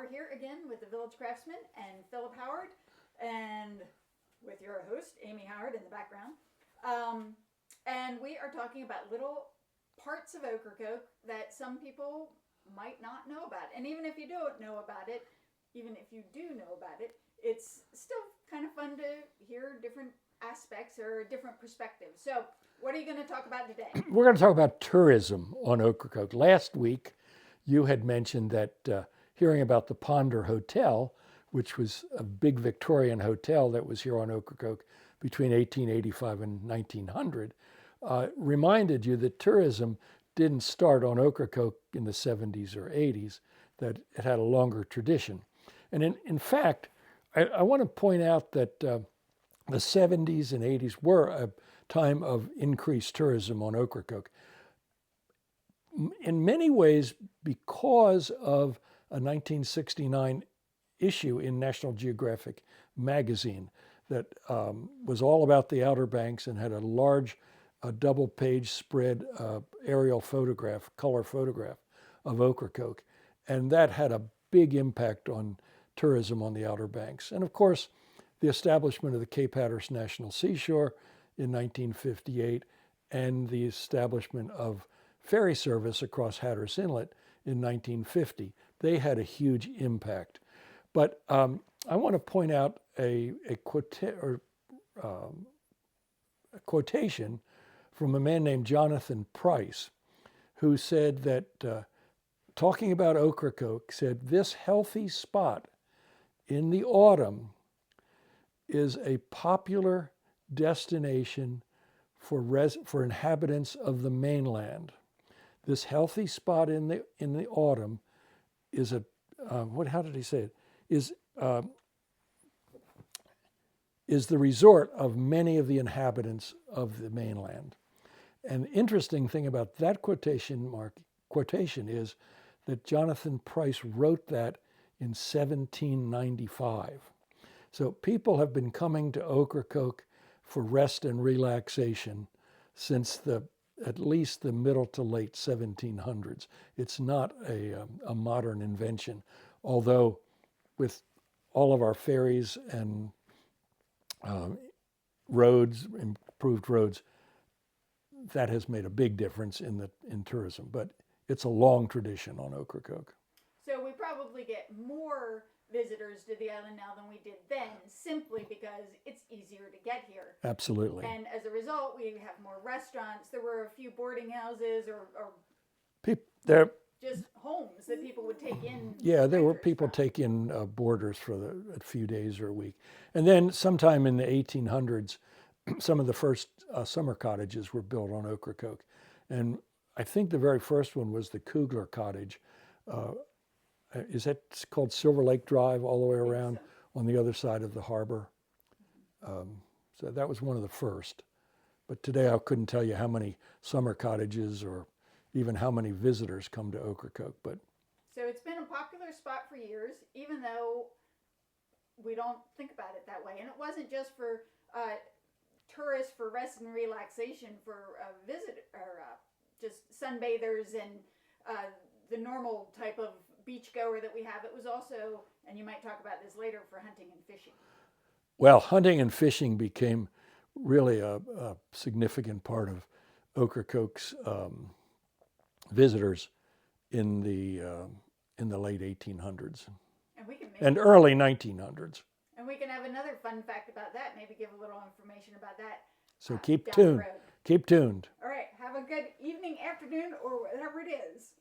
are here again with the Village Craftsmen and Philip Howard, and with your host, Amy Howard, in the background. And we are talking about little parts of Ocracoke that some people might not know about. And even if you don't know about it, even if you do know about it, it's still kind of fun to hear different aspects or different perspectives. So, what are you going to talk about today? We're going to talk about tourism on Ocracoke. Last week, you had mentioned that hearing about the Ponder Hotel, which was a big Victorian hotel that was here on Ocracoke between 1885 and 1900, reminded you that tourism didn't start on Ocracoke in the 70s or 80s, that it had a longer tradition. And in fact, I want to point out that the 70s and 80s were a time of increased tourism on Ocracoke. In many ways, because of a 1969 issue in National Geographic magazine that was all about the Outer Banks and had a large double-page spread aerial photograph, color photograph of Ocracoke. And that had a big impact on tourism on the Outer Banks. And of course, the establishment of the Cape Hatteras National Seashore in 1958 and the establishment of ferry service across Hatteras Inlet in 1950. They had a huge impact. But I want to point out a quotation from a man named Jonathan Price, who said that, talking about Ocracoke, said, "This healthy spot in the autumn is a popular destination for inhabitants of the mainland. This healthy spot in the autumn is how did he say it? Is the resort of many of the inhabitants of the mainland." And the interesting thing about that quotation is that Jonathan Price wrote that in 1795. So people have been coming to Ocracoke for rest and relaxation since at least the middle to late 1700s. It's not a modern invention, although with all of our ferries and roads, improved roads, that has made a big difference in tourism. But it's a long tradition on Ocracoke. So we probably get more visitors to the island now than we did then, simply because it's easier to get here. Absolutely. And as a result, we have more restaurants. There were a few boarding houses or just homes that people would take in. Yeah, there were people take in boarders for a few days or a week. And then sometime in the 1800s, some of the first summer cottages were built on Ocracoke. And I think the very first one was the Kugler Cottage. Is that called Silver Lake Drive all the way around on the other side of the harbor? So that was one of the first. But today I couldn't tell you how many summer cottages or even how many visitors come to Ocracoke. But so it's been a popular spot for years, even though we don't think about it that way. And it wasn't just for tourists for rest and relaxation, for just sunbathers and the normal type of beachgoer that we have. It was also, and you might talk about this later, for hunting and fishing. Well, hunting and fishing became really a significant part of Ocracoke's visitors in the late 1800s and early 1900s. And we can have another fun fact about that, maybe give a little information about that. So keep tuned. Keep tuned. All right. Have a good evening, afternoon, or whatever it is.